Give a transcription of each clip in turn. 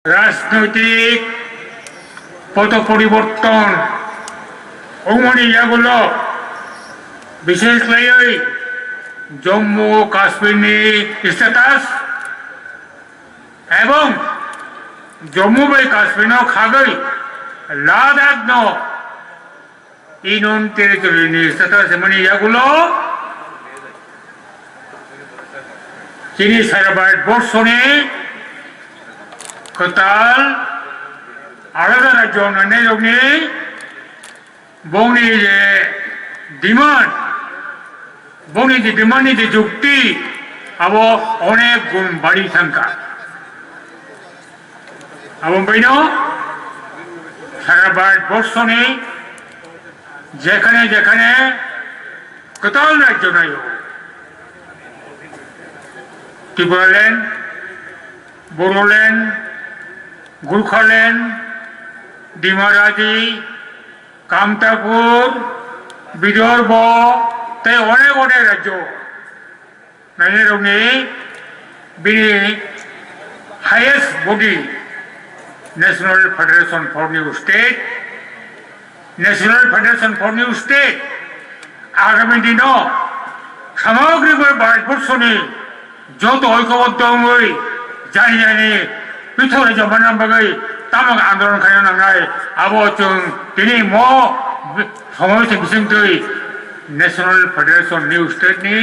রাজনৈতিক পথ পরিবর্তন ওমনি ইয়াগুলো বিশেষ করে জম্মু ও কাশ্মীর স্ট্যাটাস এবং জম্মু বাই কাশ্মীর খাগৈ লাদাখ ইউনিয়ন টেরিটরি স্ট্যাটাস মানে ইয়াগুলো তিনি সারা ভারতবর্ষে Kotal আলাদা রাজ্য অন্যান্য বংনি যে ডিমান্ড বংনি যে ডিমান্ডের যে যুক্তি আবো অনেক গুণ বাড়ি থাকা এবং বইন সারা ভারতবর্ষে যেখানে যেখানে কোথাও রাজ্য নাই ত্রিপুরাল্যান্ড बोडोलैंड गुरखालैंड डिमाराजी कामतापुर विदर्भ ते अनेक अनेक राज्य नायरंनि बिनि highest body national federation for new state आगामी दिनों सामग्रिक भारतवर्षनि जत ऐक्यबद्ध जानी जानी पृथ्वी जमाना बगै तमक आंदोलन खाना नांगनाय आबो जों दिनै मो समावेश बिथिंयै नेशनल फेडरेशन न्यू स्टेट नि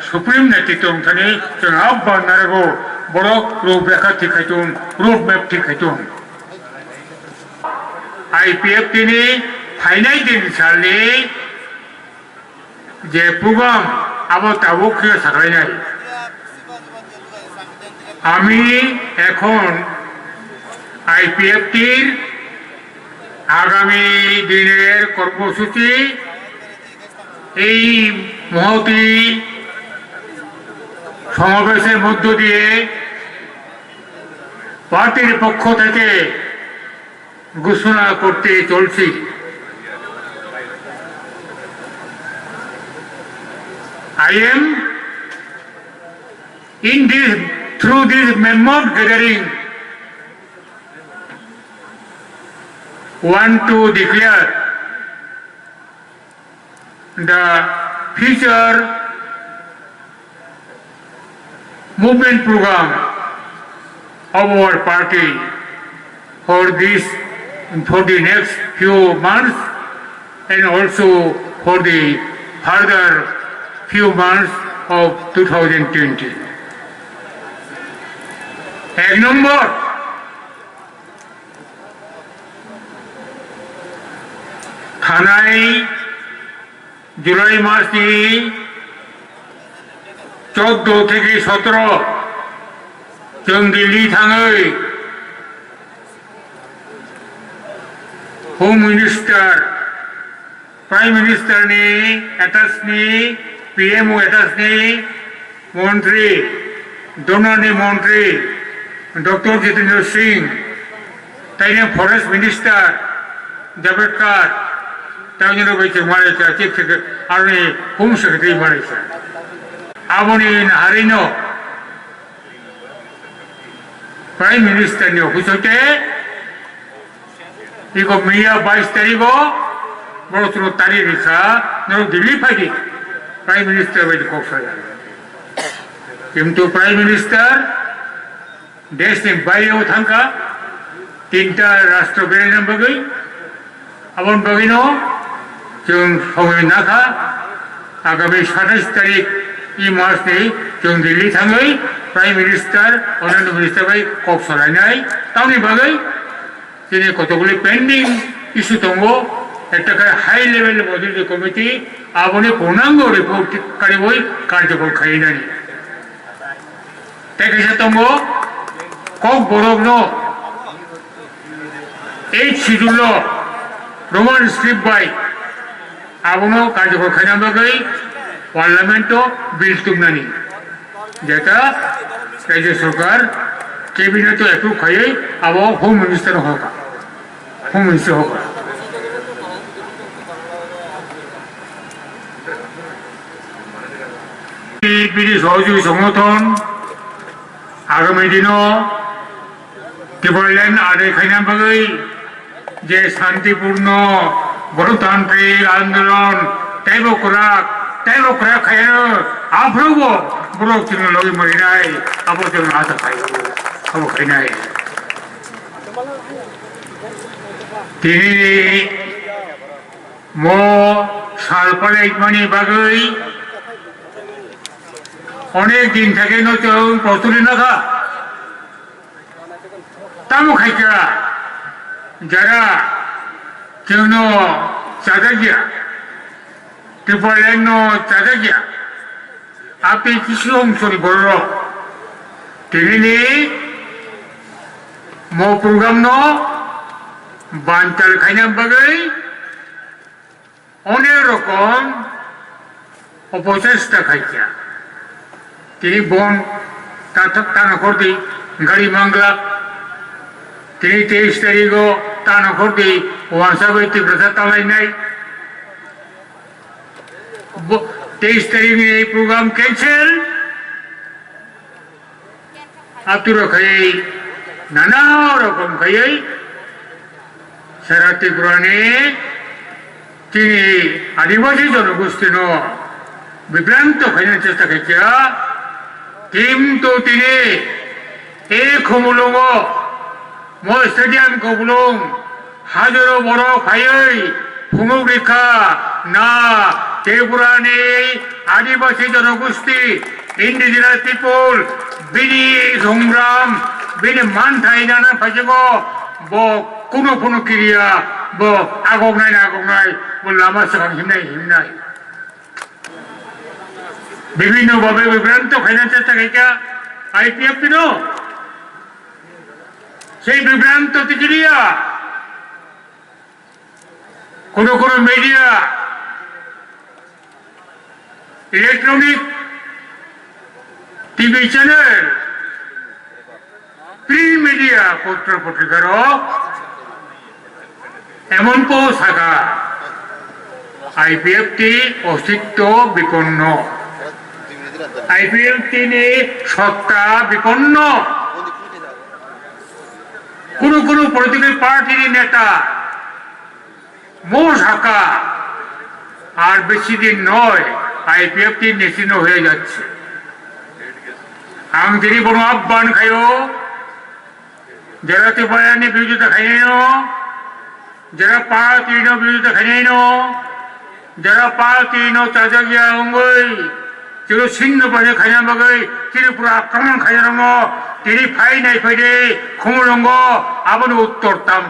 सुप्रीम नेतृत्व अंथानि जों आह्वान नारगौ बर' रूपरेखा थिखायथुं रूट मैप थिखायथुं IPFT नि फाइनाय दिन सालनि जे प्रग्राम आबो ताबुखियो साग्लायनाय আমি এখন আইপিএফটির আগামী দিনের কর্মসূচি এই মহতি সমাবেশের মধ্য দিয়ে পার্টির পক্ষ থেকে ঘোষণা করতে চলছি। I am in this through this mammoth gathering want to declare the future movement program of our party for the next few months and also for the further few months of 2020. एक number थानाय जुलाई मास की 14 থেকে 17 जों दिल्ली थाङै home minister prime minister नि एटाचनि PMO एटाचनि मंत्री डोनारनि मंत्री डॉक्टर जितेंद्र सिंह ताइने फरेस्ट मिनिस्टार जावड़ेकर ताइने बैठक मालायसा chief secretary army home secretary मालायसा आबोनि हारिनो प्राइम मिनिस्टार नि ऑफिस होते इको मैया 22 तारीखो बड़ो तारीख रिसा नरो दिल्ली फाइदि प्राइम मिनिस्टार बायदि कक्सबाजार किंतु प्राइम मिनिस्टार देश नि बायरेआव थांखा 3टा राष्ट्र बेरायनो बगै आबन बगैनो जों समय नाखा आगामी 27 तारीख इ मास नि जों दिल्ली थाङै प्राइम मिनिस्टार अन्यान्य मिनिस्टार बाय कक्सबाजार तावनि बगै दिनै कतगुলি पेंडिंग इस्यु दङ একটা हाई लेवल मदुरि कमिटी आबनि पूर्णांग रिपोर्ट कारिबय कार्यकल खायनानि तेकेसे दङ कक बरफनो 8 शिड्यूल रोमान स्क्रिप्ट बाय आबनो कार्यकल खायना बगै पार्लियामेंट बिल तुमनानि जेटा राज्य सरकार कैबिनेट एप्रूव खायै आबो होम मिनिस्टर होका सहयोगी संगठन आगामी दिन ত্রিপুরাল্যান্ড আরে খাইনা বাগৈ যে শান্তিপূর্ণ গণতান্ত্রিক আন্দোলন তাইব করা খাইনো আফ্রবো বড় চিহ্ন লগি মরিনাই আবর্জন আশা খাইব খাবো খাইনাই তিনি মো সালপালে ইকমানি বাগৈ অনেক দিন থেকে নতুন প্রস্তুতি নাখা তামো খাইকা যারা কেউ চাঁদা গিয়া ত্রিপুরাল্যান্ড চাঁদা গিয়া আপনি কিছু অংশ বড় তিনি মো প্রোগ্রাম বাঞ্চাল খাইনা বাগৈ অনেক রকম অপচেষ্টা খাইছা তিনি বন তানখর দি গাড়ি মাংলা তিনি 23 তারিখ তানখর দি ওয়াসাবৈতি প্রচার তালাই নাই 23 তারিখ এই প্রোগ্রাম ক্যান্সেল আতুর খাই নানা রকম খাই সারা ত্রিপুরানে তিনি আদিবাসী জনগোষ্ঠী বিভ্রান্ত খাইনার চেষ্টা খাইছা কিন্তু তিনি এই খমুলং মো স্টেডিয়াম খবুলং হাজারো বড় খাই ফুমুক রেখা না ত্রিপুরানি আদিবাসী জনগোষ্ঠী ইন্ডিজিনাস পিপল বিনি সংগ্রাম বিনি মান থাই জানা ফাইজগ ব কোনো ক্রিয়া ব আগগনাই না আগগনাই ব লামা সাং হিমনাই বিভিন্ন ভাবে বিভ্রান্ত খাইনার চেষ্টা খাইকা আইপিএফ সেই বিভ্রান্ত ক্রিয়া কোন media electronic TV channel print media পত্র পত্রিকার এমন থাকা আইপিএফটি অস্তিত্ব বিপন্ন আইপিএফটি সত্তা বিপন্ন কোন পলিটিক্যাল পার্টির নেতা মো শাখা আর বেশি দিন নয় আইপিএফটি নিশ্চিহ্ন হয়ে যাচ্ছে আমি তিনি বড় আহ্বান খাইও যারা ত্রিপুরানি বিরোধিতা খাইন যারা পার্টির বিরোধিতা খাইন যারা পার্টির চাজা গিয়া অঙ্গই চির ছিন্ন পাশে খাইনা বাগৈ ত্রিপুরা আক্রমণ খাইয়া তিনি ফাই নাই ফাইদে খমলঙ্গ আবার উত্তর তাম